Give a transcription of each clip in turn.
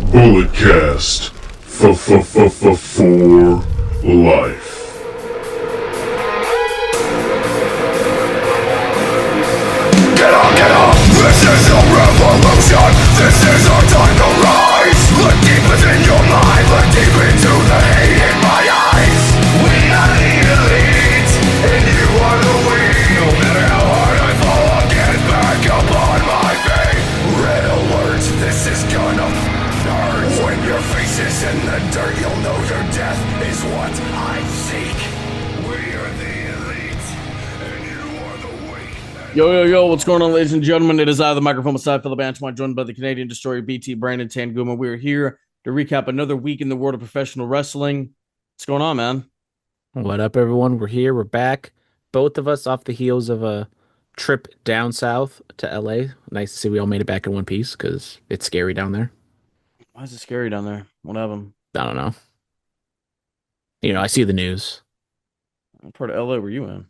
Bulletcast for life. Get up! This is a revolution. This is our time to rise. Look deep within your mind. Look deep into the hate in my eyes. We are the elite, and you are the weak. No matter how hard I fall, I'll get back up on my feet. Red alert, this is gonna hurt. When your face is in the dirt, you'll know your death is what I seek. We are the elite, and you are the weak. Yo, what's going on, ladies and gentlemen? It is I, the microphone beside Phillip Brandon, joined by the Canadian Destroyer, BT Brandon Tanguma. We are here to recap another week in the world of professional wrestling. What's going on, man? What up, everyone? We're here. We're back. Both of us off the heels of a trip down south to LA. Nice to see we all made it back in one piece because it's scary down there. Why is it scary down there? What happened? I don't know. I see the news. What part of LA were you in?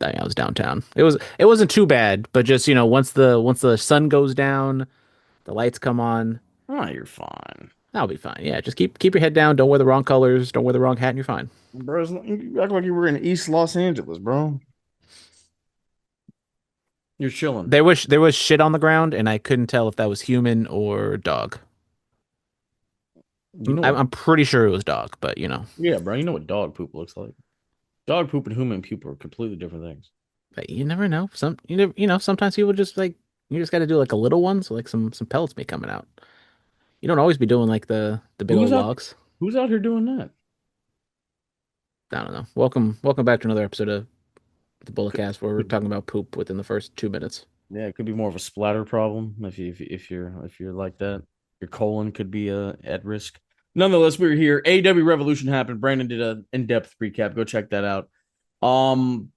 I was downtown. It wasn't too bad, but just once the sun goes down, the lights come on. Oh, you're fine. That'll be fine. Yeah, just keep your head down. Don't wear the wrong colors. Don't wear the wrong hat, and you're fine. Bro, you act like you were in East Los Angeles, bro. You're chilling. There was shit on the ground, and I couldn't tell if that was human or dog. I'm pretty sure it was dog, but Yeah, bro. You know what dog poop looks like. Dog poop and human poop are completely different things. But you never know. Sometimes people just you just got to do like a little one, so like some pellets may coming out. You don't always be doing like the big old logs. Who's out here doing that? I don't know. Welcome back to another episode of the Bulletcast where we're talking about poop within the first 2 minutes. Yeah, it could be more of a splatter problem if you're like that. Your colon could be at risk. Nonetheless, we're here. AEW Revolution happened. Brandon did an in-depth recap. Go check that out. Young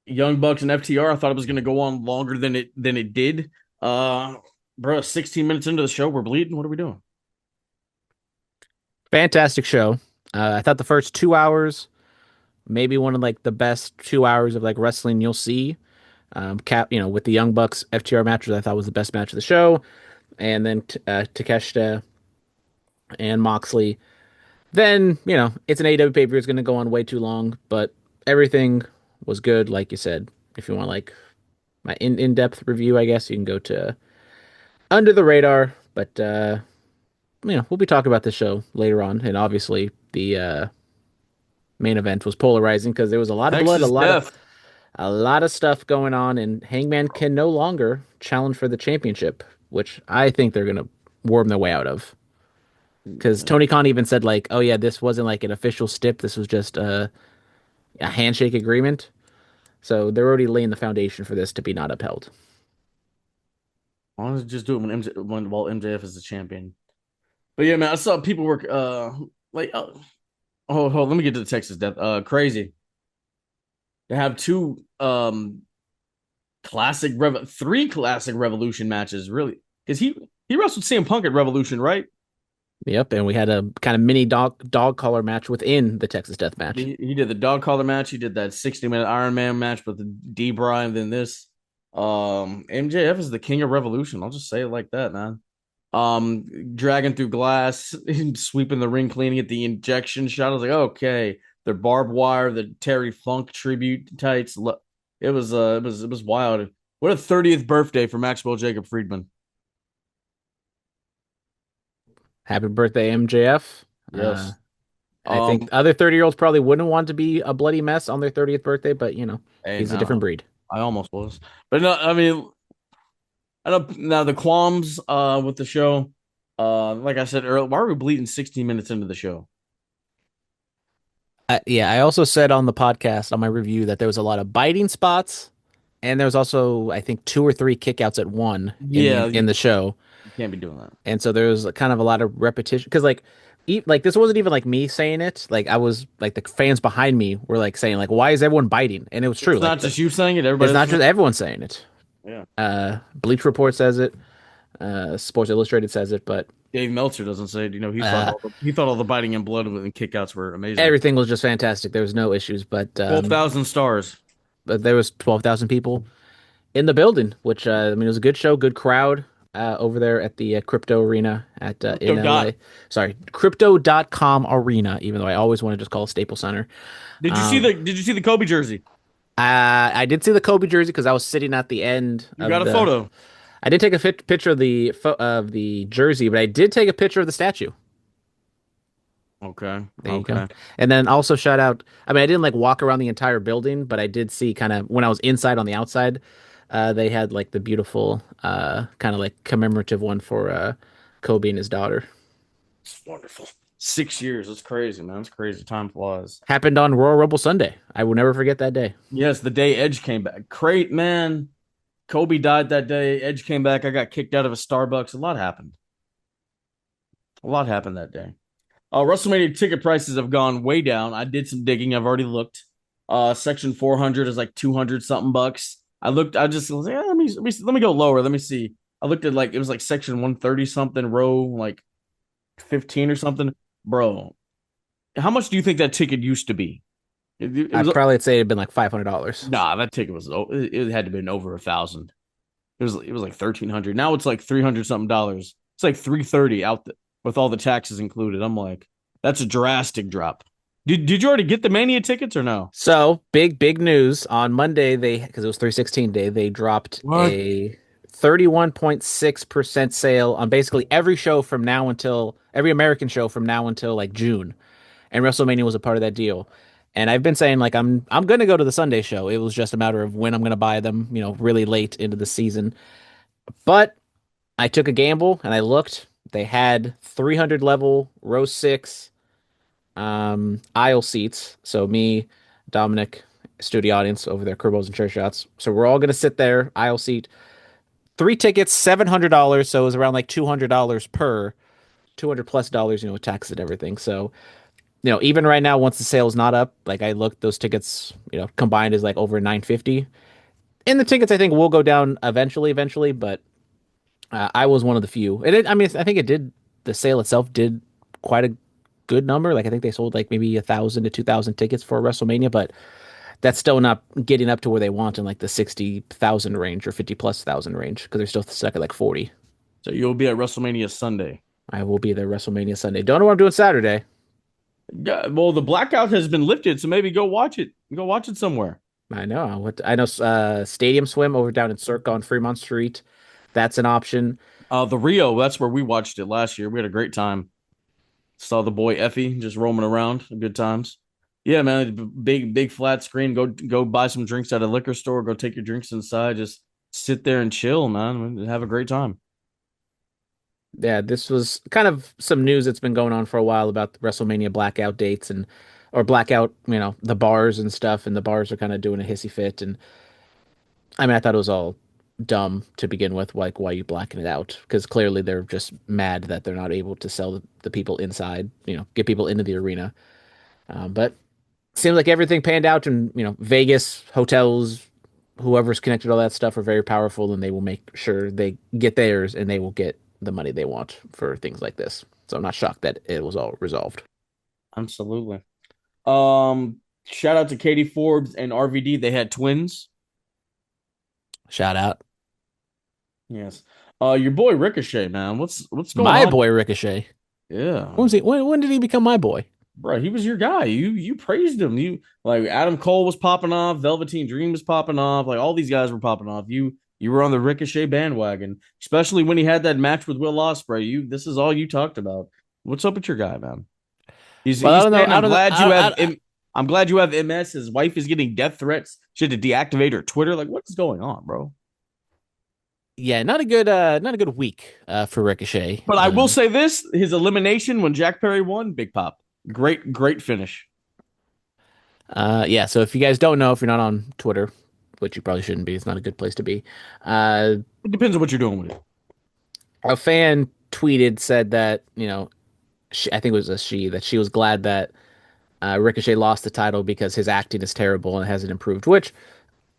Bucks and FTR. I thought it was going to go on longer than it did. Bro, 16 minutes into the show, we're bleeding. What are we doing? Fantastic show. I thought the first 2 hours, maybe one of like the best 2 hours of like wrestling you'll see. With the Young Bucks FTR matches, I thought was the best match of the show, and then Takeshita and Moxley. Then it's an AEW pay-per-view. It's going to go on way too long, but everything was good, like you said. If you want like my in-depth review, I guess you can go to Under the Radar. But we'll be talking about this show later on, and obviously the main event was polarizing because there was a lot of blood, a lot of stuff going on, and Hangman can no longer challenge for the championship, which I think they're gonna worm their way out of. Because Tony Khan even said like, "Oh yeah, this wasn't like an official stip. This was just a handshake agreement." So they're already laying the foundation for this to be not upheld. Why don't they just do it while MJF is the champion? But yeah, man, I saw people work let me get to the Texas death. Crazy. They have three classic Revolution matches, really. Because he wrestled CM Punk at Revolution, right? Yep, and we had a kind of mini dog collar match within the Texas Death Match. He did the dog collar match. He did that 60-minute Iron Man match with the D-Bry, and then this. MJF is the king of Revolution. I'll just say it like that, man. Dragging through glass, sweeping the ring, cleaning it, the injection shot. I was like, okay, the barbed wire, the Terry Funk tribute tights. It was wild. What a 30th birthday for Maxwell Jacob Friedman. Happy birthday, MJF. Yes. I think other 30-year-olds probably wouldn't want to be a bloody mess on their 30th birthday, but he's a different breed. I almost was. But no, I mean, I don't now the qualms with the show. Like I said earlier, why are we bleeding 16 minutes into the show? I also said on the podcast on my review that there was a lot of biting spots, and there was also I think 2 or 3 kickouts at one in the show. You can't be doing that. And so there was kind of a lot of repetition because like this wasn't even like me saying it. Like I was like the fans behind me were like saying like, why is everyone biting? And it was true. It's not just you saying it. Everybody. It's not just everyone saying it. Yeah. Bleach Report says it. Sports Illustrated says it, but Dave Meltzer doesn't say it. He thought all the biting and blood and kickouts were amazing. Everything was just fantastic. There was no issues, but 12,000 stars. But there was 12,000 people in the building, which it was a good show, good crowd. over there at the Crypto Arena Crypto in dot. LA. Sorry, Crypto.com Arena, even though I always want to just call it Staples Center. Um, Did you see the Kobe jersey? I did see the Kobe jersey because I was sitting at the end You got of a the. photo. I did take a picture of the jersey, but I did take a picture of the statue. Okay. There you go. Okay. And then also shout out. I mean, I didn't like walk around the entire building, but I did see kind of when I was inside on the outside, they had like the beautiful kind of like commemorative one for Kobe and his daughter. It's wonderful. 6 years. That's crazy, man. It's crazy. Time flies. Happened on Royal Rumble Sunday. I will never forget that day. Yes, the day Edge came back. Great, man. Kobe died that day. Edge came back. I got kicked out of a Starbucks. A lot happened. A lot happened that day. WrestleMania ticket prices have gone way down. I did some digging. I've already looked. Section 400 is like 200 something bucks. I looked. I just was like, let me go lower. Let me see. I looked at like it was like section 130 something, row like 15 or something. Bro, how much do you think that ticket used to be? It I was probably say it'd been like $500. nah. That ticket was it had to have been over 1,000. It was like 1,300. Now it's like 300 something dollars. It's like 330 out with all the taxes included. I'm like, that's a drastic drop. Did you already get the Mania tickets or no? So big news on Monday. Because it was 316 day, they dropped What? a 31.6% sale on basically every show from now until every American show from now until like June. And WrestleMania was a part of that deal. And I've been saying like I'm gonna go to the Sunday show. It was just a matter of when I'm gonna buy them, really late into the season. But I took a gamble and I looked. They had 300 level row six aisle seats. So me, Dominic, studio audience over there, Kerbos and Chair Shots. So we're all gonna sit there, aisle seat. Three tickets, $700. So it was around like $200 per, 200 plus dollars, with tax and everything. So even right now, once the sale's not up, like I looked, those tickets, combined is like over 950. And the tickets I think will go down eventually, but I was one of the few. I mean, I think it did. The sale itself did quite a good number. Like I think they sold like maybe 1,000 to 2,000 tickets for WrestleMania, but that's still not getting up to where they want in like the 60,000 range or 50 plus thousand range because they're still stuck at like 40. So you'll be at WrestleMania Sunday. I will be there WrestleMania Sunday. Don't know what I'm doing Saturday. Yeah, well, the blackout has been lifted, so maybe go watch it. Go watch it somewhere. I know. I know. Stadium Swim over down in Circa on Fremont Street. That's an option. The Rio, that's where we watched it last year. We had a great time. Saw the boy Effie just roaming around. Good times. Yeah, man. Big flat screen. Go buy some drinks at a liquor store. Go take your drinks inside. Just sit there and chill, man. Have a great time. Yeah, this was kind of some news that's been going on for a while about the WrestleMania blackout dates or blackout, the bars and stuff, and the bars are kind of doing a hissy fit. And I mean, I thought it was all dumb to begin with, like why you blacken it out? Because clearly they're just mad that they're not able to sell the people inside, get people into the arena. But seems like everything panned out, and Vegas hotels, whoever's connected to all that stuff are very powerful, and they will make sure they get theirs, and they will get the money they want for things like this. So I'm not shocked that it was all resolved. Absolutely. Shout out to Katie Forbes and RVD. They had twins. Shout out Yes. Your boy Ricochet, man. What's going my on? boy Ricochet. Yeah. When was he? When did he become my boy? Bro, he was your guy. You praised him. You like Adam Cole was popping off, Velveteen Dream was popping off, like all these guys were popping off. You were on the Ricochet bandwagon, especially when he had that match with Will Ospreay. This is all you talked about. What's up with your guy, man? Well, I He's don't know. saying, I don't know. I'm glad you have MS. His wife is getting death threats. She had to deactivate her Twitter. Like, what's going on, bro? Yeah, not a good week for Ricochet. But I will say this: his elimination when Jack Perry won, big pop. Great finish. Yeah. So if you guys don't know, if you're not on Twitter, which you probably shouldn't be, it's not a good place to be. It depends on what you're doing with it. A fan said that I think it was a she that she was glad that Ricochet lost the title because his acting is terrible and hasn't improved. Which,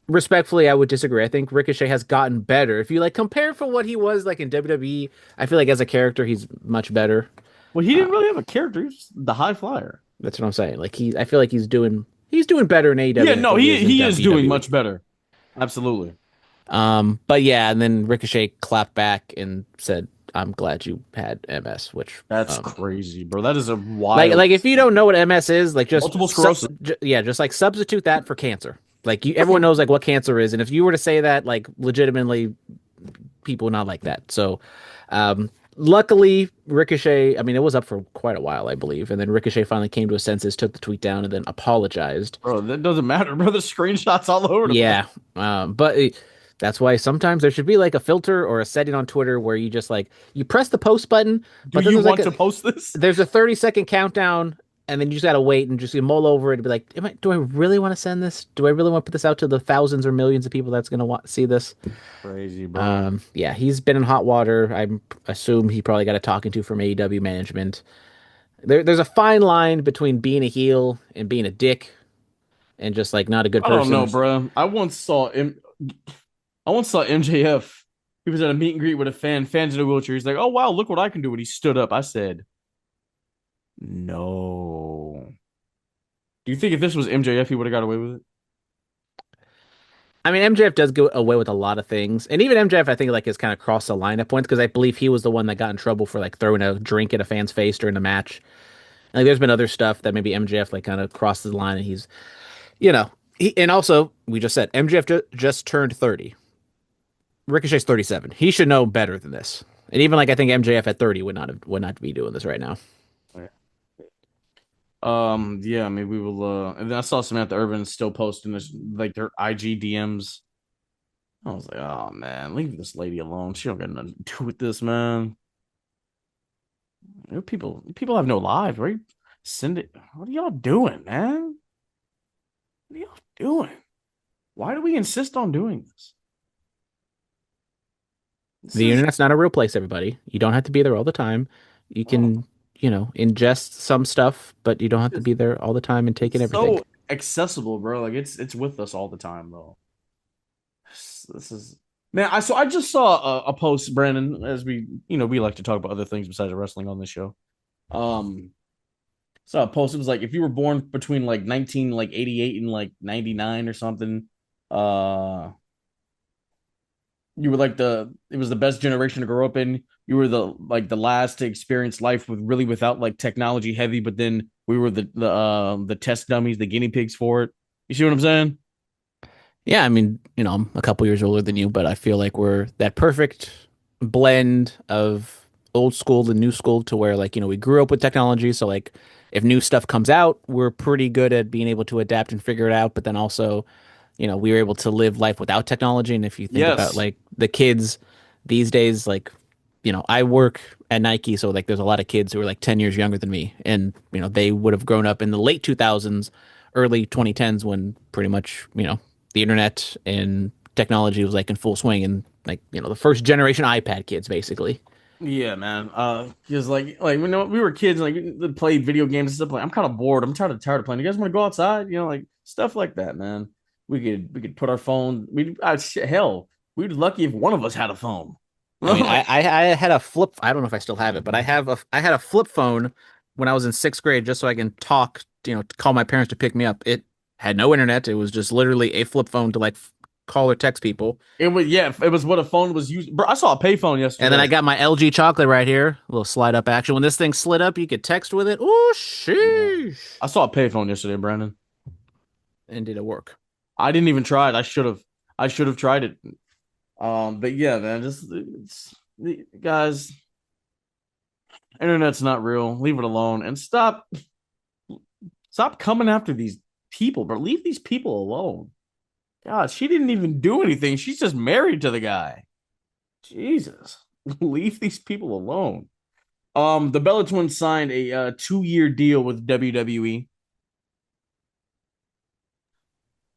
respectfully, I would disagree. I think Ricochet has gotten better. If you like compare for what he was like in WWE, I feel like as a character he's much better. Well, he didn't really have a character. He's the high flyer. That's what I'm saying. Like I feel like he's doing better in AEW. Yeah, no, he is doing WWE. much better. Absolutely. But yeah, and then Ricochet clapped back and said, "I'm glad you had MS," which That's crazy, bro. That is a like wild if you don't know what MS is, like multiple sclerosis. yeah, just like substitute that for cancer. Like everyone knows like what cancer is, and if you were to say that, like legitimately, people would not like that. So, luckily, Ricochet, I mean, it was up for quite a while, I believe, and then Ricochet finally came to his senses, took the tweet down, and then apologized. Bro, that doesn't matter, bro. There's screenshots all over the place. Yeah, but that's why sometimes there should be like a filter or a setting on Twitter where you just like you press the post button, Do but then you want to post this? there's a 30-second countdown, and then you just gotta wait and just mull over it and be like, do I really want to send this? Do I really want to put this out to the thousands or millions of people that's gonna see this? Crazy, bro. Yeah, he's been in hot water. I assume he probably got a talking to from AEW management. There's a fine line between being a heel and being a dick and just like not a good I don't know, person. bro. I once saw MJF. He was at a meet and greet with a fan. Fans in a wheelchair. He's like, "Oh wow, look what I can do!" And he stood up. I said, "No." Do you think if this was MJF, he would have got away with it? I mean, MJF does go away with a lot of things, and even MJF, I think, like has kind of crossed the line at points because I believe he was the one that got in trouble for like throwing a drink at a fan's face during the match. Like, there's been other stuff that maybe MJF like kind of crosses the line, and he's, you know, and also we just said MJF just turned 30. Ricochet's 37. He should know better than this. And even like I think MJF at 30 would not be doing this right now. Yeah, maybe we will. And then I saw Samantha Irvin still posting this, like their IG DMs. I was like, oh man, leave this lady alone. She don't got nothing to do with this, man. People have no lives. Right? Send it. What are y'all doing, man? What are y'all doing? Why do we insist on doing this? This The is internet's not a real place, everybody. You don't have to be there all the time. You oh, can, ingest some stuff, but you don't have to it's, be there all the time and taking it's everything. so accessible, bro. Like it's with us all the time, bro. This is man. I just saw a post, Brandon. As we like to talk about other things besides wrestling on this show. Um, saw a post. It was like if you were born between like 88 and like 99 or something. Uh, you were like it was the best generation to grow up in. You were the last to experience life without like technology heavy, but then we were the test dummies, the guinea pigs for it. You see what I'm saying? Yeah, I mean, I'm a couple years older than you, but I feel like we're that perfect blend of old school and new school to where like, we grew up with technology, so like if new stuff comes out, we're pretty good at being able to adapt and figure it out, but then also, we were able to live life without technology. And if you think about Yes. like the kids these days, like, I work at Nike, so like there's a lot of kids who are like 10 years younger than me, and they would have grown up in the late 2000s, early 2010s when pretty much, the internet and technology was like in full swing, and like the first generation iPad kids basically. Yeah, man. Because like when we were kids, like we played video games and stuff. Like I'm kind of bored. I'm tired of playing. You guys want to go outside? Like stuff like that, man. We could put our phone. Hell, we'd be lucky if one of us had a phone. I mean, I, Like, I I had a flip. I don't know if I still have it, but I had a flip phone when I was in sixth grade, just so I can talk, call my parents to pick me up. It had no internet. It was just literally a flip phone to like call or text people. it was what a phone was used. Bro, I saw a payphone And then I yesterday. got my LG chocolate right here, a little slide up action. When this thing slid up, you could text with it. Oh, Yeah. sheesh. I saw a payphone yesterday, Brandon. And did it work? I didn't even try it. I should have. I should have tried it. But yeah, man, guys, internet's not real. Leave it alone and stop coming after these people, but leave these people alone. God, she didn't even do anything. She's just married to the guy. Jesus. Leave these people alone. The Bella Twins signed a 2-year deal with WWE.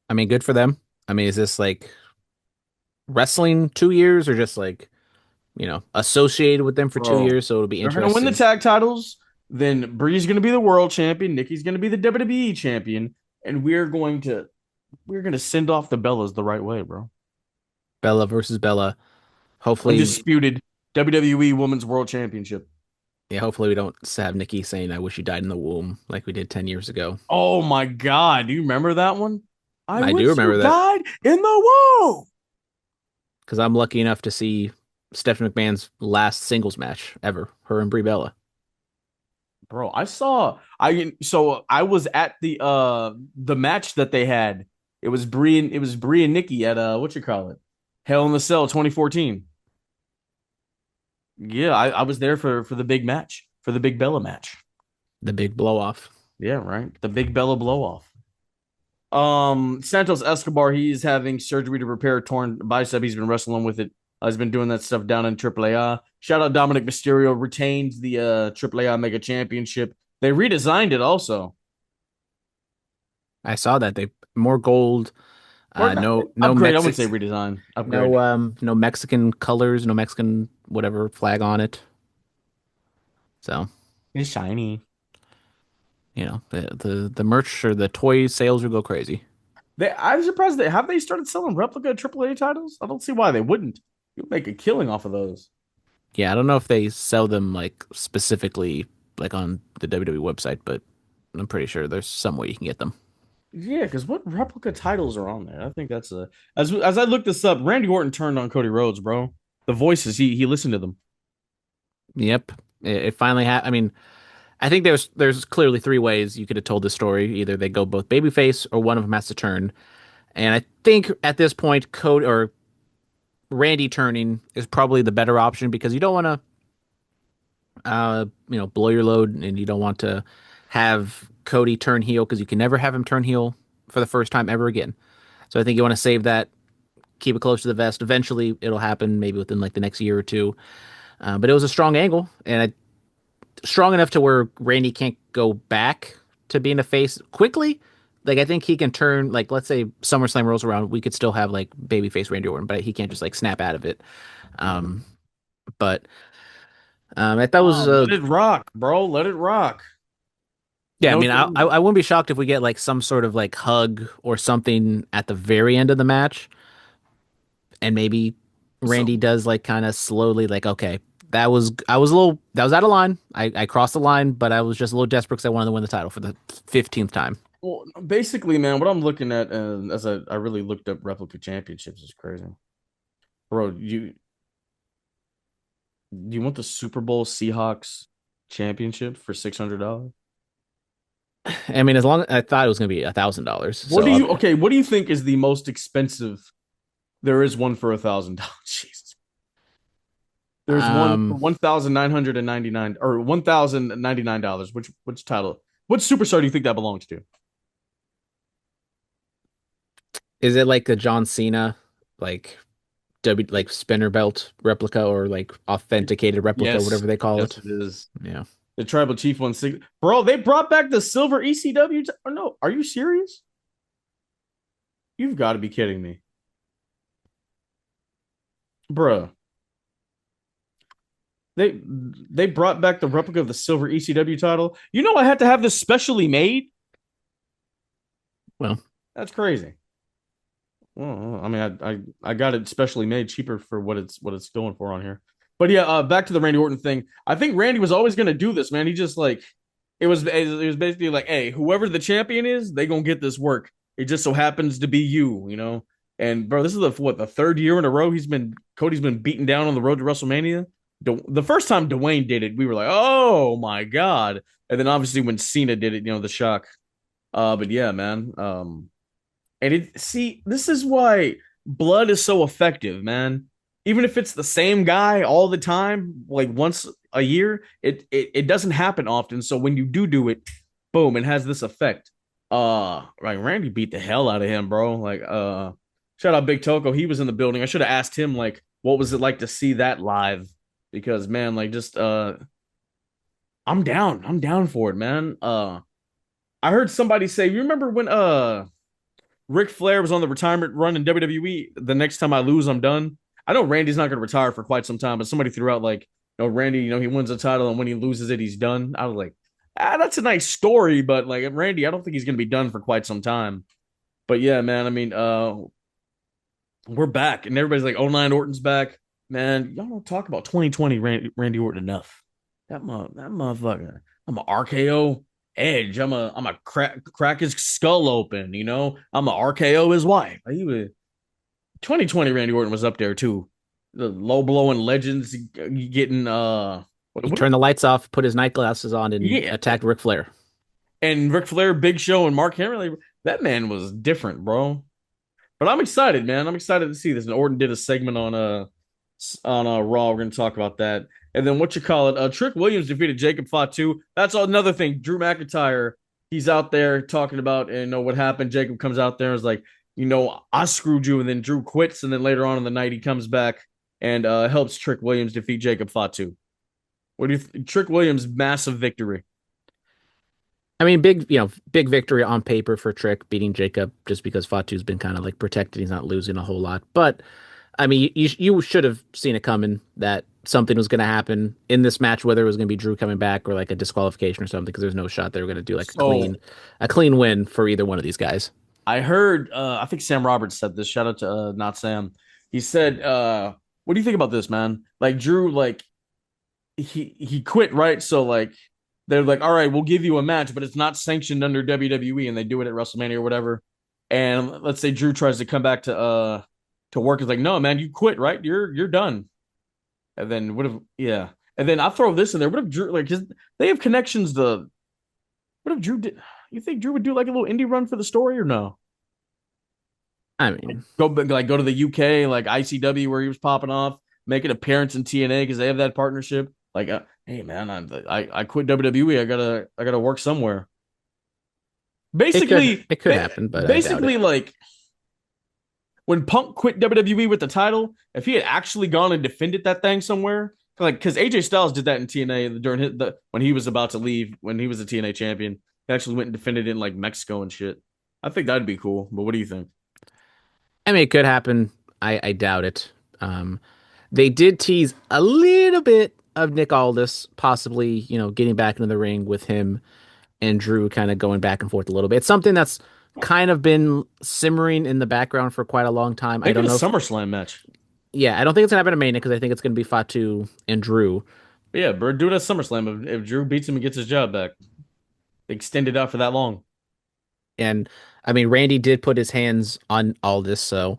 I mean, good for them. I mean, is this like wrestling 2 years or just like, associated with them for two Bro, years? So it'll be they're gonna win the interesting. tag titles. Then Bree's gonna be the world champion. Nikki's gonna be the WWE champion, and we're gonna send off the Bellas the right way, bro. Bella versus Bella. Hopefully, Undisputed WWE Women's World Championship. yeah, hopefully we don't have Nikki saying, I wish you died in the womb like we did 10 years ago. Oh my God, do you remember that one? I I do wish you remember that. died in the womb. because I'm lucky enough to see Stephanie McMahon's last singles match ever, her and Brie Bella. Bro, I was at the match that they had. It was Brie and Nikki at what you call it? Hell in the Cell 2014. Yeah, I was there for the big match, for the big Bella match. The big blow off. Yeah, right. The big Bella blow off. Santos Escobar, he's having surgery to repair a torn bicep. He's been wrestling with it. He's been doing that stuff down in AAA. Shout out Dominic Mysterio, retained the AAA Mega Championship. They redesigned it also. I saw that they more gold, Or not, no upgrade. I wouldn't say Mexican, redesign. Upgrade. no Mexican colors, no Mexican whatever flag on it. So, It's shiny. the merch or the toy sales would go crazy. I'm surprised that have they started selling replica AAA titles? I don't see why they wouldn't. You'd make a killing off of those. Yeah, I don't know if they sell them like specifically like on the WWE website, but I'm pretty sure there's some way you can get them. Yeah, because what replica titles are on there? I think that's a as I looked this up, Randy Orton turned on Cody Rhodes, bro. The voices, he listened to them. Yep. It finally I mean, I think there's clearly three ways you could have told this story. Either they go both babyface or one of them has to turn. And I think at this point, Cody or Randy turning is probably the better option because you don't want to, blow your load, and you don't want to have Cody turn heel because you can never have him turn heel for the first time ever again. So I think you want to save that, keep it close to the vest. Eventually, it'll happen, maybe within like the next year or two. But it was a strong angle, and strong enough to where Randy can't go back to being a face quickly. Like I think he can turn, like let's say SummerSlam rolls around, we could still have like babyface Randy Orton, but he can't just like snap out of it. Um, but I thought it was Let it rock, bro. Let it rock. yeah. I No, mean, I wouldn't be shocked if we get like some sort of like hug or something at the very end of the match, and maybe so Randy does like kind of slowly like okay. That was out of line. I crossed the line, but I was just a little desperate because I wanted to win the title for the 15th time. well, basically, man, what I'm looking at, as I really looked up replica championships, is crazy, bro. You want the Super Bowl Seahawks championship for $600? I mean, as long I thought it was going to be $1,000. What So do you okay? What do you think is the most expensive? There is one for $1,000. Jesus, there's one for um, $1,999 or $1,099. Which title? What superstar do you think that belongs to? is it like a John Cena like like spinner belt replica or like authenticated replica, Yes, whatever they call yes, it? it is. Yeah. The Tribal Chief 16. Bro, they brought back the silver ECW. Or no, are you serious? You've got to be kidding me, bro. They brought back the replica of the silver ECW title. You know, I had to have this specially made. Well, That's crazy. Well, I mean, I got it specially made cheaper for what it's going for on here. But yeah, back to the Randy Orton thing. I think Randy was always gonna do this, man. He just like it was basically like, hey, whoever the champion is, they gonna get this work. It just so happens to be you, you know. And bro, this is the third year in a row Cody's been beaten down on the road to WrestleMania. The first time Dwayne did it, we were like, oh my god. And then obviously when Cena did it, the shock. But yeah, man. And this is why blood is so effective, man. Even if it's the same guy all the time, like once a year, it doesn't happen often. So when you do it, boom, it has this effect. Like Randy beat the hell out of him, bro. Like, shout out Big Toko. He was in the building. I should have asked him, like, what was it like to see that live? Because man, like just I'm down. I'm down for it, man. I heard somebody say, you remember when Ric Flair was on the retirement run in WWE. The next time I lose, I'm done. I know Randy's not going to retire for quite some time, but somebody threw out like, Randy, he wins a title and when he loses it, he's done. I was like, that's a nice story, but like Randy, I don't think he's going to be done for quite some time. But yeah, man, I mean, we're back and everybody's like, oh, 09 Orton's back. Man, y'all don't talk about 2020 Randy Orton enough. That motherfucker. I'm a RKO Edge. I'm a crack his skull open. I'm a RKO his wife. He was 2020 Randy Orton was up there too. The low blowing legends getting He what turned the lights off, put his night glasses on, and yeah, attacked Ric Flair. and Ric Flair, Big Show, and Mark Henry. That man was different, bro. But I'm excited, man. I'm excited to see this. And Orton did a segment on Raw. We're gonna talk about that. And then what you call it? Trick Williams defeated Jacob Fatu. That's another thing. Drew McIntyre, he's out there talking about what happened. Jacob comes out there and is like, I screwed you, and then Drew quits, and then later on in the night he comes back and helps Trick Williams defeat Jacob Fatu. What do you Trick Williams massive victory? I mean, big victory on paper for Trick beating Jacob, just because Fatu's been kind of like protected. He's not losing a whole lot. But I mean, you should have seen it coming that something was going to happen in this match, whether it was going to be Drew coming back or like a disqualification or something, because there's no shot they were going to do like So a clean win for either one of these guys. I heard, I think Sam Roberts said this. Shout out to not Sam. He said, "What do you think about this, man? Like Drew, like he quit, right? So like they're like, all right, we'll give you a match, but it's not sanctioned under WWE, and they do it at WrestleMania or whatever. And let's say Drew tries to come back to work. It's like, no, man, you quit, right? You're done. And then what if yeah? And then I throw this in there. What if Drew like his they have connections to what if Drew did you think Drew would do like a little indie run for the story or no? I mean, Go to the UK like ICW where he was popping off, make an appearance in TNA because they have that partnership. Like, hey man, I quit WWE. I gotta work somewhere. Basically, it could happen, but I doubt basically it. like when Punk quit WWE with the title, if he had actually gone and defended that thing somewhere, like because AJ Styles did that in TNA during when he was about to leave when he was a TNA champion, he actually went and defended it in like Mexico and shit. I think that'd be cool. But what do you think? I mean, it could happen. I doubt it. They did tease a little bit of Nick Aldis possibly, getting back into the ring with him and Drew kind of going back and forth a little bit. It's something that's kind of been simmering in the background for quite a long time. I Make it don't a know if, SummerSlam match. yeah, I don't think it's gonna happen at Mania because I think it's gonna be Fatu and Drew. But yeah, Bird, do it at SummerSlam if Drew beats him and gets his job back. Extend it out for that long. And I mean, Randy did put his hands on Aldis, so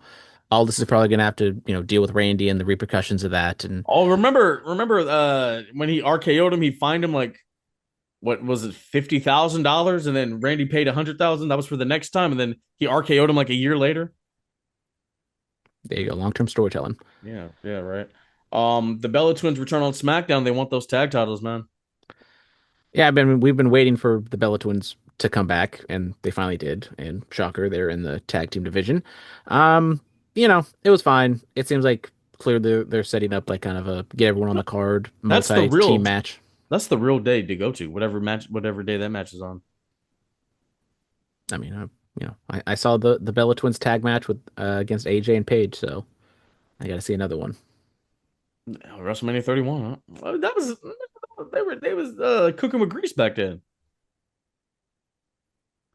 Aldis is probably gonna have to, deal with Randy and the repercussions of that. And Oh, remember when he RKO'd him, he fined him like what was it, $50,000, and then Randy paid 100,000. That was for the next time, and then he RKO'd him like a year later. there you go, long-term storytelling. Yeah, yeah, right. The Bella Twins return on SmackDown. They want those tag titles, man. Yeah, we've been waiting for the Bella Twins to come back, and they finally did. And shocker, they're in the tag team division. It was fine. It seems like clearly they're setting up like kind of a get everyone on the card That's the multi-team real. match. That's the real day to go to. Whatever day that match is on. I mean, I saw the Bella Twins tag match with against AJ and Paige, so I got to see another one. WrestleMania 31. Huh? That was they was cooking with grease back then.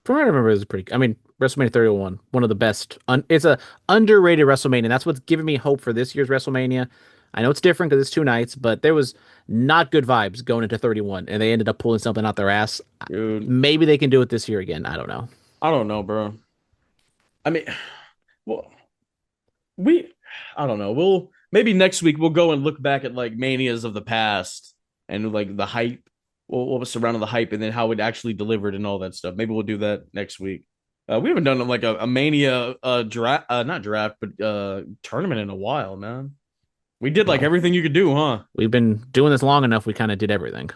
From what I remember, it was pretty. I mean, WrestleMania 31, one of the best. It's a underrated WrestleMania. That's what's giving me hope for this year's WrestleMania. I know it's different because it's two nights, but there was not good vibes going into 31, and they ended up pulling something out their ass. Dude, Maybe they can do it this year again. I don't know. I don't know, bro. I mean, well, we, I don't know. We'll maybe next week we'll go and look back at like manias of the past and like the hype, what was surrounding the hype, and then how it actually delivered and all that stuff. Maybe we'll do that next week. We haven't done like a mania draft, not draft, but tournament in a while, man. We did like Well, everything you could do, huh? we've been doing this long enough. We kind of did everything.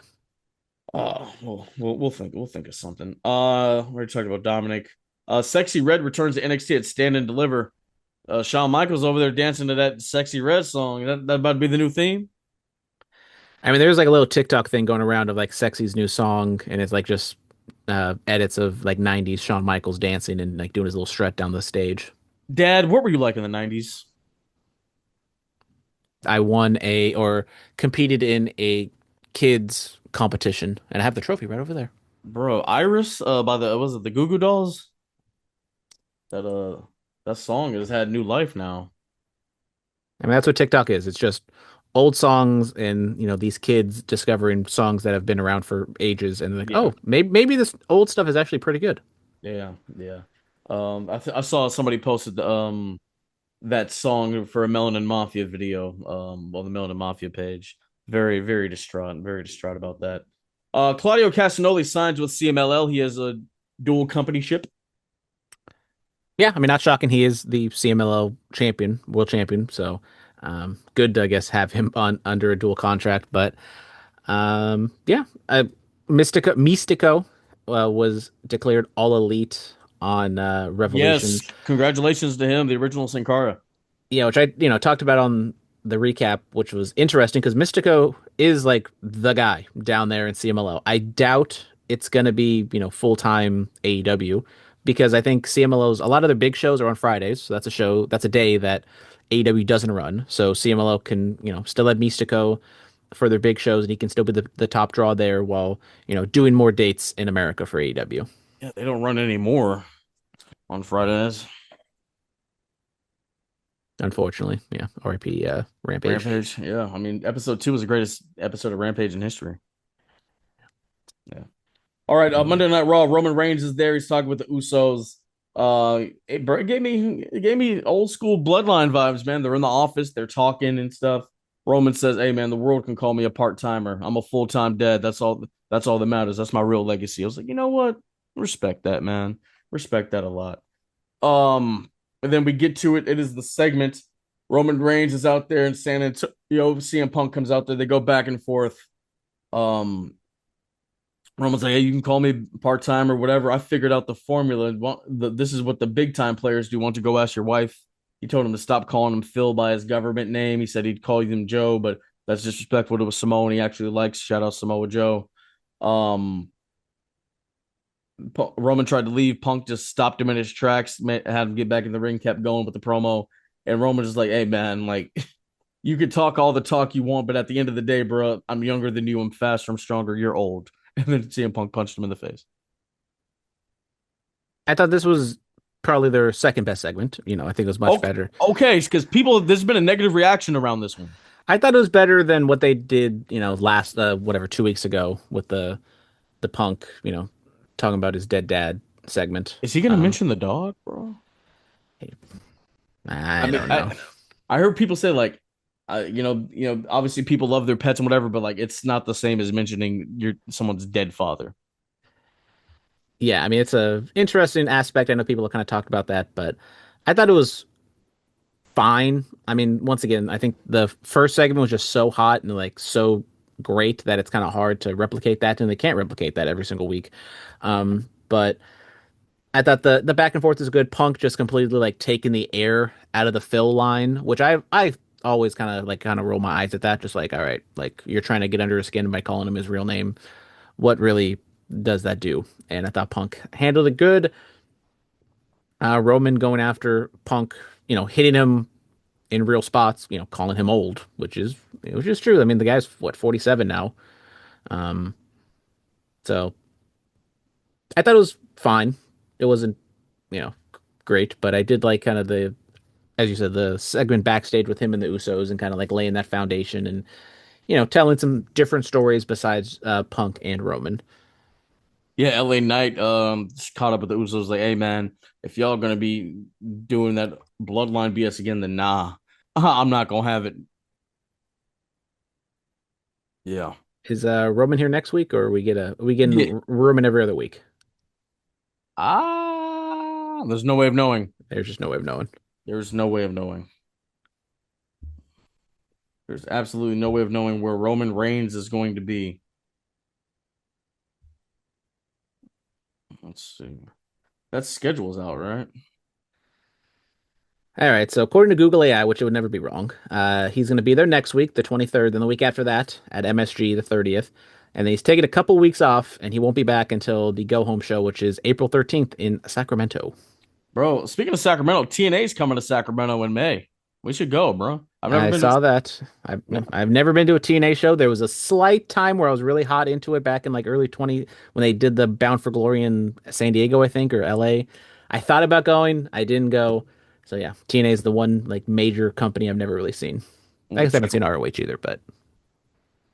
Oh, well, we'll think of something. We're talking about Dominic. Sexy Red returns to NXT at Stand and Deliver. Shawn Michaels over there dancing to that Sexy Red song. That about to be the new theme. I mean, there's like a little TikTok thing going around of like Sexy's new song, and it's like just edits of like 90s Shawn Michaels dancing and like doing his little strut down the stage. Dad, what were you like in the '90s, I won or competed in a kids competition, and I have the trophy right over there. bro? Iris, by the was it the Goo Goo Dolls? That song has had new life now. I mean, that's what TikTok is. It's just old songs and, these kids discovering songs that have been around for ages and like, Yeah, oh, maybe this old stuff is actually pretty good. yeah, yeah. I saw somebody posted. that song for a Melanin Mafia video, on the Melanin Mafia page. Very, very distraught about that. Claudio Castagnoli signs with CMLL. He has a dual company ship. Yeah, I mean, not shocking. He is the CMLL champion, world champion. So, good to, I guess, have him on under a dual contract. But yeah, Mystico was declared all elite on Yes, Revolution. congratulations to him, the original Sin Cara. Yeah, which I talked about on the recap, which was interesting because Mystico is like the guy down there in CMLL. I doubt it's gonna be full time AEW because I think CMLL's a lot of their big shows are on Fridays, so that's a day that AEW doesn't run. So CMLL can still have Mystico for their big shows, and he can still be the top draw there while doing more dates in America for AEW. Yeah, they don't run anymore on Fridays. Unfortunately, yeah. RIP Rampage. Rampage. Yeah, I mean, episode 2 was the greatest episode of Rampage in history. Yeah. All right, Mm. Monday Night Raw. Roman Reigns is there. He's talking with the Usos. It gave me old school Bloodline vibes, man. They're in the office, they're talking and stuff. Roman says, "Hey, man, the world can call me a part timer. I'm a full time dad. That's all. That's all that matters. That's my real legacy." I was like, you know what? Respect that, man. Respect that a lot. And then we get to it. It is the segment. Roman Reigns is out there in San Antonio. CM Punk comes out there. They go back and forth. Um, Roman's like, hey, you can call me part time or whatever. I figured out the formula. This is what the big time players do. Want to go ask your wife? He told him to stop calling him Phil by his government name. He said he'd call him Joe, but that's disrespectful to a Samoan he actually likes. Shout out Samoa Joe. Um, Roman tried to leave. Punk just stopped him in his tracks, had him get back in the ring, kept going with the promo. And Roman just like, hey, man, like, you could talk all the talk you want, but at the end of the day, bro, I'm younger than you. I'm faster. I'm stronger. You're old. And then CM Punk punched him in the face. I thought this was probably their second best segment. I think it was much Okay, better. okay, because there's been a negative reaction around this one. I thought it was better than what they did, last whatever 2 weeks ago with the Punk, talking about his dead dad segment. Is he gonna mention the dog, bro? I I mean, don't know. I heard people say like, obviously people love their pets and whatever, but like it's not the same as mentioning someone's dead father. Yeah, I mean it's a interesting aspect. I know people have kind of talked about that, but I thought it was fine. I mean, once again, I think the first segment was just so hot and like so great that it's kind of hard to replicate that, and they can't replicate that every single week. But I thought the back and forth is good. Punk just completely like taking the air out of the Phil line, which I always kind of roll my eyes at that. Just like, all right, like you're trying to get under his skin by calling him his real name. What really does that do? And I thought Punk handled it good. Roman going after Punk, hitting him in real spots, calling him old, which is true. I mean, the guy's what 47 now. Um, so I thought it was fine. It wasn't, you know, great, but I did like kind of as you said, the segment backstage with him and the Usos and kind of like laying that foundation and, telling some different stories besides Punk and Roman. Yeah, LA Knight just caught up with the Usos like, hey man, if y'all gonna be doing that bloodline BS again, then nah, I'm not gonna have it. Yeah, Is Roman here next week, or are we yeah. getting Roman every other week? There's no way of knowing. There's just no way of knowing. There's no way of knowing. There's absolutely no way of knowing where Roman Reigns is going to be. Let's see. That schedule's out, right? All right, so according to Google AI, which it would never be wrong, he's going to be there next week, the 23rd, and the week after that at MSG, the 30th. And then he's taking a couple weeks off, and he won't be back until the Go Home show, which is April 13th in Sacramento. Bro, speaking of Sacramento, TNA's coming to Sacramento in May. We should go, bro. I've never I been to. saw that. I've never been to a TNA show. There was a slight time where I was really hot into it back in like early 20 when they did the Bound for Glory in San Diego, I think, or LA. I thought about going. I didn't go. So yeah, TNA is the one like major company I've never really seen. I guess I haven't seen ROH either, but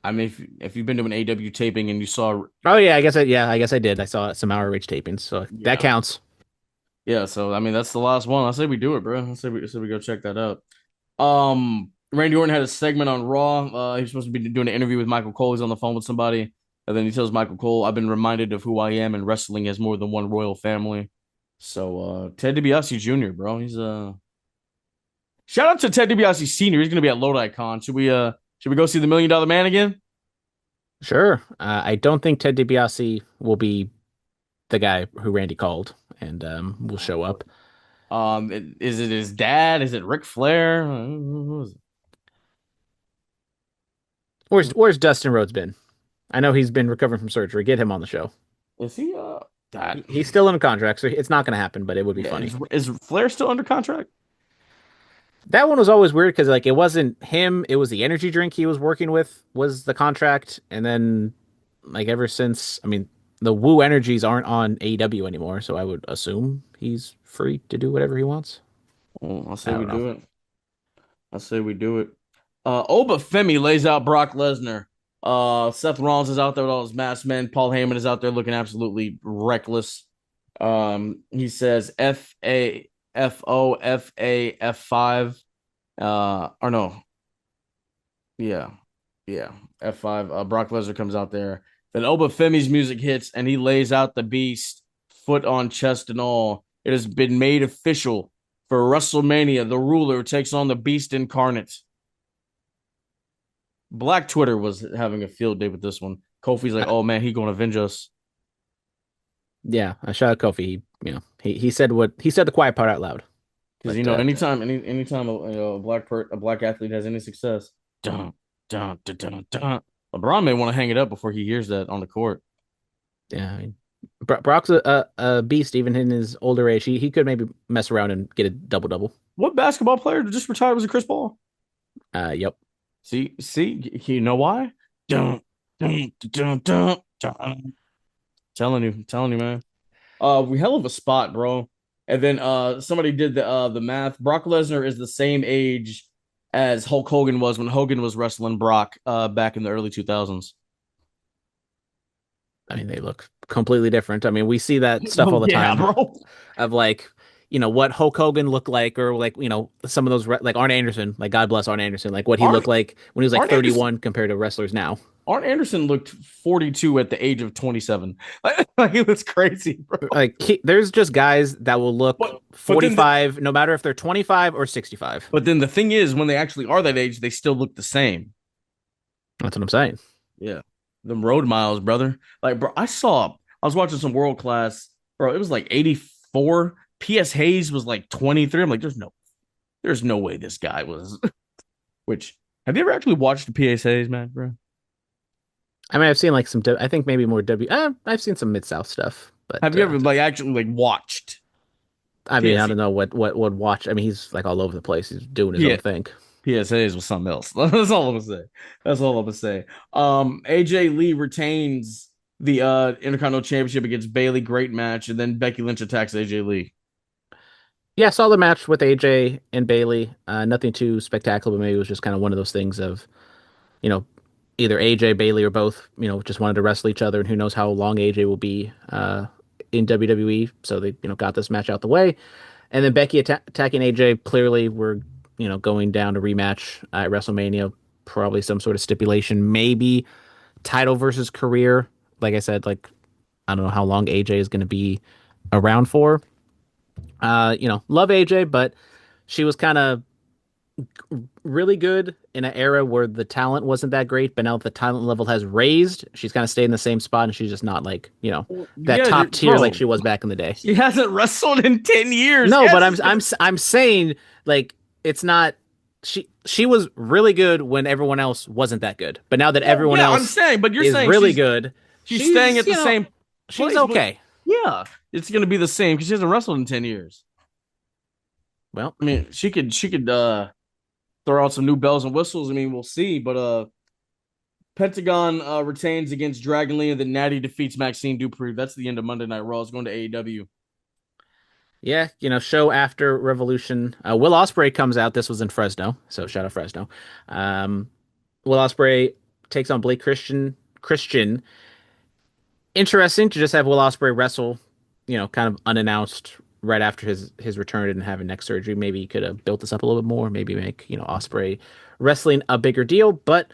I mean, if you've been to an AW taping and you saw, oh yeah, I guess I did. I saw some ROH tapings, so that yeah, counts. Yeah, so I mean that's the last one. I say we do it, bro. I say we go check that out. Randy Orton had a segment on Raw. He was supposed to be doing an interview with Michael Cole. He's on the phone with somebody, and then he tells Michael Cole, "I've been reminded of who I am, and wrestling has more than one royal family." So Ted DiBiase Jr., bro. He's shout out to Ted DiBiase Sr. He's gonna be at Lodi Con. Should we go see the Million Dollar Man again? Sure. I don't think Ted DiBiase will be the guy who Randy called and will show up. Is it his dad? Is it Ric Flair? Where's Dustin Rhodes been? I know he's been recovering from surgery. Get him on the show. Is he that? He's still in a contract, so it's not going to happen, but it would be Yeah, funny. is Flair still under contract? That one was always weird because like it wasn't him, it was the energy drink he was working with was the contract, and then like ever since, I mean, the Woo Energies aren't on AEW anymore, so I would assume he's free to do whatever he wants. Oh, I I say we don't know. do it. I say we do it. Oba Femi lays out Brock Lesnar. Seth Rollins is out there with all his masked men. Paul Heyman is out there looking absolutely reckless. He says F5. Or no, yeah, yeah, F5. Brock Lesnar comes out there. Then Oba Femi's music hits and he lays out the beast, foot on chest and all. It has been made official for WrestleMania. The ruler takes on the beast incarnate. Black Twitter was having a field day with this one. Kofi's like, "Oh man, he gonna avenge us." Yeah, I shot Kofi. He said what he said the quiet part out loud. Because But anytime a black athlete has any success, dun dun dun dun dun. LeBron may want to hang it up before he hears that on the court. yeah, I mean, Brock's a beast even in his older age. He could maybe mess around and get a double double. What basketball player just retired was a Chris Paul? Yep. See, you know why? Dun dun dun dun dun. Telling you, man. We hell of a spot, bro. And then somebody did the math. Brock Lesnar is the same age as Hulk Hogan was when Hogan was wrestling Brock back in the early 2000s. I mean, they look completely different. I mean, we see that stuff all Well, the yeah, time bro. of like, what Hulk Hogan looked like, or like, some of those like Arn Anderson, like God bless Arn Anderson, like what he Arn, looked like when he was like Arn Anderson 31 compared to wrestlers now. Arn Anderson looked 42 at the age of 27. Like it was crazy, bro. Like there's just guys that will look But then 45, no matter if they're 25 or 65. the thing is, when they actually are that age, they still look the same. That's what I'm saying. Yeah. Them road miles, brother. Like, bro, I was watching some world class, bro. It was like 84. P.S. Hayes was like 23. I'm like, there's no way this guy was. Which, have you ever actually watched the P.S. Hayes, man, bro? I mean, I've seen like I think maybe more I've seen some Mid South stuff, but Have you ever like actually like watched I mean, I P.S. don't know what would watch. I mean, he's like all over the place. He's doing his Yeah, own thing. P.S.A.s was something else. That's all I'm gonna say. That's all I'm gonna say. AJ Lee retains the Intercontinental Championship against Bailey. Great match, and then Becky Lynch attacks AJ Lee. Yeah, I saw the match with AJ and Bailey. Nothing too spectacular, but maybe it was just kind of one of those things of, you know, either AJ, Bailey, or both, just wanted to wrestle each other, and who knows how long AJ will be in WWE. So they, got this match out the way. And then Becky attacking AJ, clearly we're, going down to rematch at WrestleMania, probably some sort of stipulation, maybe title versus career. Like I said, like I don't know how long AJ is going to be around for. Love AJ, but she was kind of really good in an era where the talent wasn't that great, but now the talent level has raised. She's kind of stayed in the same spot, and she's just not like, that Yeah, top tier like bro. she was back in the day. She hasn't wrestled in 10 years. No, but Yes, I'm saying like it's not she was really good when everyone else wasn't that good. But now that everyone yeah, I'm else saying, but you're is saying really good, she's staying at the you know, same she's place. But okay. yeah, it's gonna be the same because she hasn't wrestled in 10 years. Well, I mean, she could throw out some new bells and whistles. I mean, we'll see. But Pentagon retains against Dragon Lee, and then Natty defeats Maxine Dupree. That's the end of Monday Night Raw. It's going to AEW. yeah, show after Revolution. Will Ospreay comes out. This was in Fresno, so shout out Fresno. Um, Will Ospreay takes on Blake Christian. Interesting to just have Will Ospreay wrestle, kind of unannounced right after his return and having neck surgery. Maybe he could have built this up a little bit more. Maybe make Osprey wrestling a bigger deal. But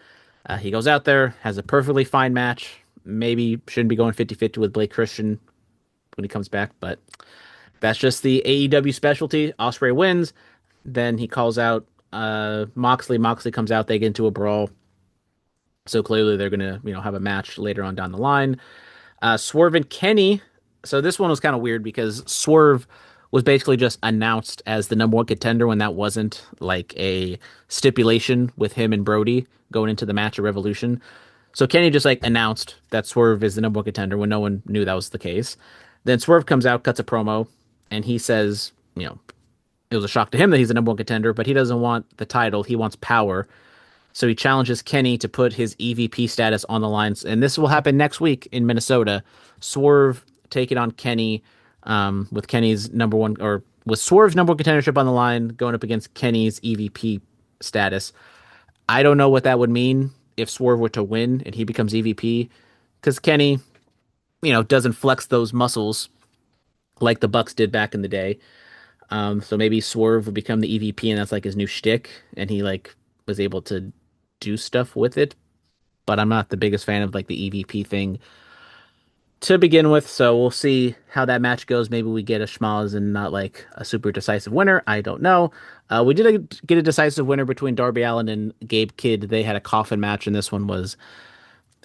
he goes out there, has a perfectly fine match. Maybe shouldn't be going 50-50 with Blake Christian when he comes back, but that's just the AEW specialty. Osprey wins. Then he calls out Moxley. Moxley comes out. They get into a brawl. So clearly they're gonna have a match later on down the line. Swerve and Kenny. So this one was kind of weird because Swerve was basically just announced as the number one contender when that wasn't like a stipulation with him and Brody going into the match at Revolution. So Kenny just like announced that Swerve is the number one contender when no one knew that was the case. Then Swerve comes out, cuts a promo, and he says, it was a shock to him that he's the number one contender, but he doesn't want the title. He wants power. So he challenges Kenny to put his EVP status on the lines, and this will happen next week in Minnesota. Swerve taking on Kenny, with Kenny's number one, or with Swerve's number one contendership on the line, going up against Kenny's EVP status. I don't know what that would mean if Swerve were to win and he becomes EVP, because Kenny, doesn't flex those muscles like the Bucks did back in the day. So maybe Swerve would become the EVP, and that's like his new shtick, and he like was able to do stuff with it. But I'm not the biggest fan of like the EVP thing to begin with, so we'll see how that match goes. Maybe we get a schmaz and not like a super decisive winner. I don't know. We did get a decisive winner between Darby Allin and Gabe Kidd. They had a coffin match, and this one was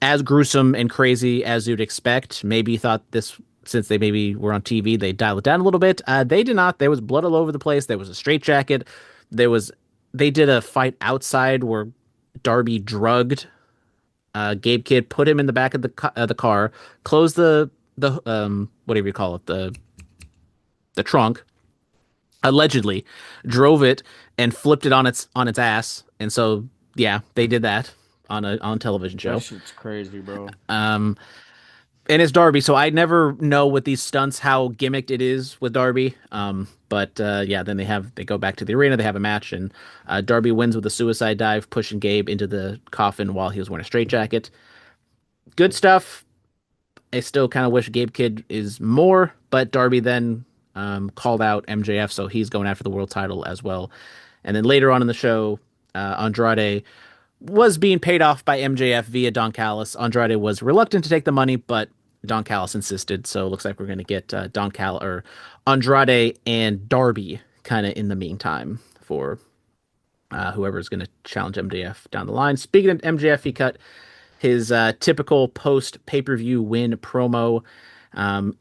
as gruesome and crazy as you'd expect. Maybe you thought this, since they maybe were on TV, they dialed it down a little bit. They did not. There was blood all over the place. There was a straitjacket. They did a fight outside where Darby drugged Gabe Kidd, put him in the back of the car, closed the whatever you call it, the trunk, allegedly drove it and flipped it on its ass. And so yeah, they did that on a television show. That shit's crazy, bro. And it's Darby, so I never know with these stunts how gimmicked it is with Darby. But yeah, then they go back to the arena, they have a match, and Darby wins with a suicide dive, pushing Gabe into the coffin while he was wearing a straitjacket. Good stuff. I still kind of wish Gabe Kidd is more, but Darby then called out MJF, so he's going after the world title as well. And then later on in the show, Andrade was being paid off by MJF via Don Callis. Andrade was reluctant to take the money, but Don Callis insisted. So it looks like we're going to get Andrade and Darby kind of in the meantime for whoever's going to challenge MJF down the line. Speaking of MJF, he cut his typical post pay-per-view win promo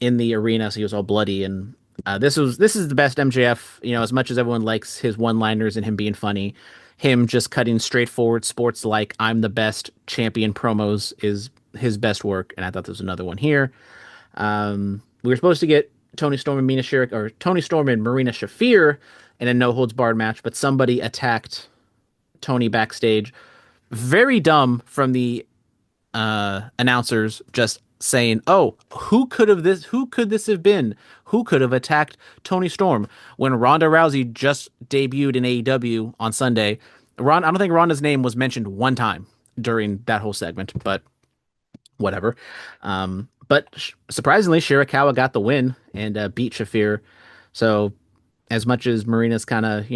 in the arena, so he was all bloody. And this is the best MJF. As much as everyone likes his one-liners and him being funny, him just cutting straightforward sports like "I'm the best" champion promos is his best work, and I thought there was another one here. We were supposed to get Tony Storm and Tony Storm and Marina Shafir in a no holds barred match, but somebody attacked Tony backstage. Very dumb from the announcers, just saying, "Oh, who could this have been? Who could have attacked Tony Storm?" When Ronda Rousey just debuted in AEW on Sunday, I don't think Ronda's name was mentioned one time during that whole segment, but whatever. But surprisingly, Shirakawa got the win and beat Shafir. So as much as Marina's kind of,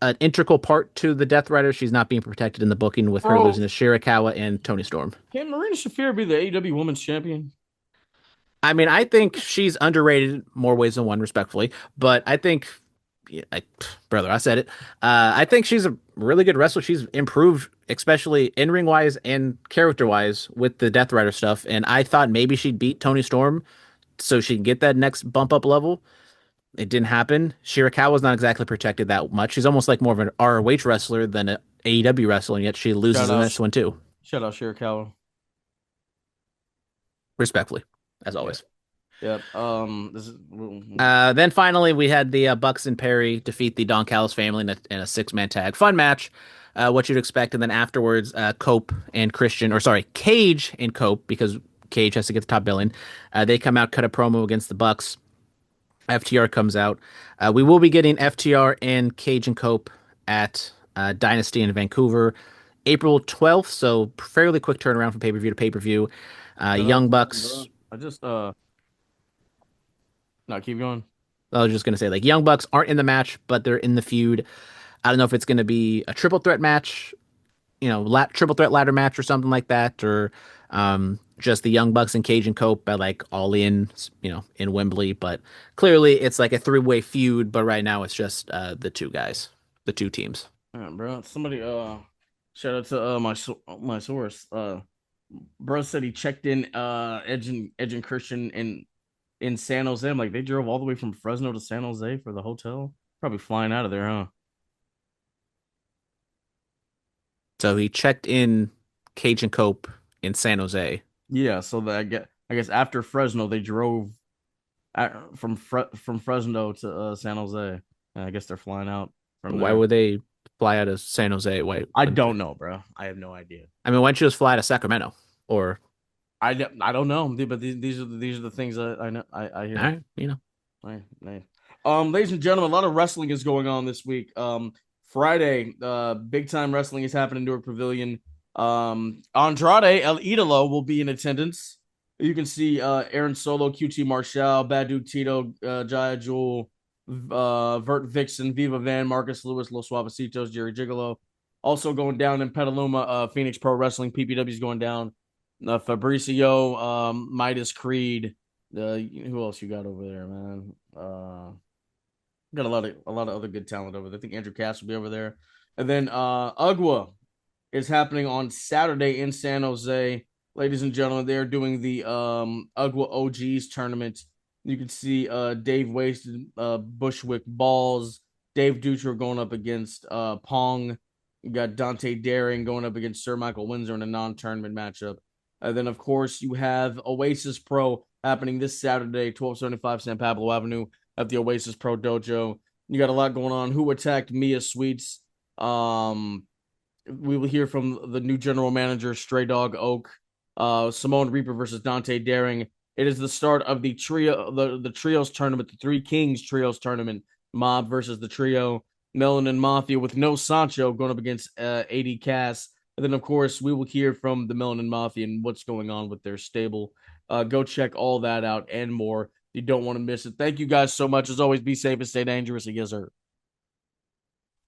an integral part to the Death Rider, she's not being protected in the booking with her losing to Shirakawa and Tony Storm. Can Marina Shafir be the AEW Women's Champion? I mean, I think she's underrated more ways than one, respectfully. But I think, brother, I said it. I think she's a really good wrestler. She's improved, especially in ring wise and character wise, with the Death Rider stuff. And I thought maybe she'd beat Tony Storm so she can get that next bump up level. It didn't happen. Shirakawa's not exactly protected that much. She's almost like more of an ROH wrestler than an AEW wrestler, and yet she loses in this one too. Shout out Shirakawa. Respectfully, as always. Yep. Then finally, we had the Bucks and Perry defeat the Don Callis family in a six-man tag. Fun match, what you'd expect. And then afterwards, Cope and Cage and Cope, because Cage has to get the top billing. They come out, cut a promo against the Bucks. FTR comes out. We will be getting FTR and Cage and Cope at Dynasty in Vancouver, April 12th. So fairly quick turnaround from pay-per-view to pay-per-view. Young Bucks. I just no, keep going. I was just gonna say like Young Bucks aren't in the match, but they're in the feud. I don't know if it's gonna be a triple threat match, triple threat ladder match or something like that, or just the Young Bucks and Cage and Cope at like All In, in Wembley. But clearly, it's like a three-way feud. But right now, it's just the two guys, the two teams. Yeah, bro. Somebody shout out to my source. Bro said he checked in Edge and Christian in San Jose. I'm like, they drove all the way from Fresno to San Jose for the hotel. Probably flying out of there, huh? So he checked in Cage and Cope in San Jose. Yeah, so that I guess after Fresno they drove from Fresno to San Jose. And I guess they're flying out from Why there. would they fly out of San Jose? Why? I don't know, bro. I have no idea. I mean, why don't you just fly to Sacramento? Or I don't know, but these are the things that I know I all hear. right, Right. Ladies and gentlemen, a lot of wrestling is going on this week. Friday, big time wrestling is happening in Newark Pavilion. Andrade El Idolo will be in attendance. You can see Aaron Solo, QT Marshall, Badu Tito, Jaya Jewel, Vert Vixen, Viva Van, Marcus Lewis, Los Suavecitos, Jerry Gigolo. Also going down in Petaluma, Phoenix Pro Wrestling, PPW is going down. Fabricio, Midas Creed. Who else you got over there, man? Got a lot of other good talent over there. I think Andrew Cass will be over there. And then UGWA is happening on Saturday in San Jose. Ladies and gentlemen, they're doing the UGWA OGs tournament. You can see Dave Wasted, Bushwick Balls, Dave Dutra going up against Pong. You got Dante Daring going up against Sir Michael Windsor in a non-tournament matchup. And then, of course, you have Oasis Pro happening this Saturday, 1275 San Pablo Avenue at the Oasis Pro Dojo. You got a lot going on. Who attacked Mia Sweets? We will hear from the new general manager, Stray Dog Oak. Simone Reaper versus Dante Daring. It is the start of the trios tournament, the Three Kings trios tournament. Mob versus the trio. Melanin Mafia with no Sancho going up against AD Cass. And then, of course, we will hear from the Melanin Mafia and what's going on with their stable. Go check all that out and more. You don't want to miss it. Thank you guys so much. As always, be safe and stay dangerous. Yes, sir.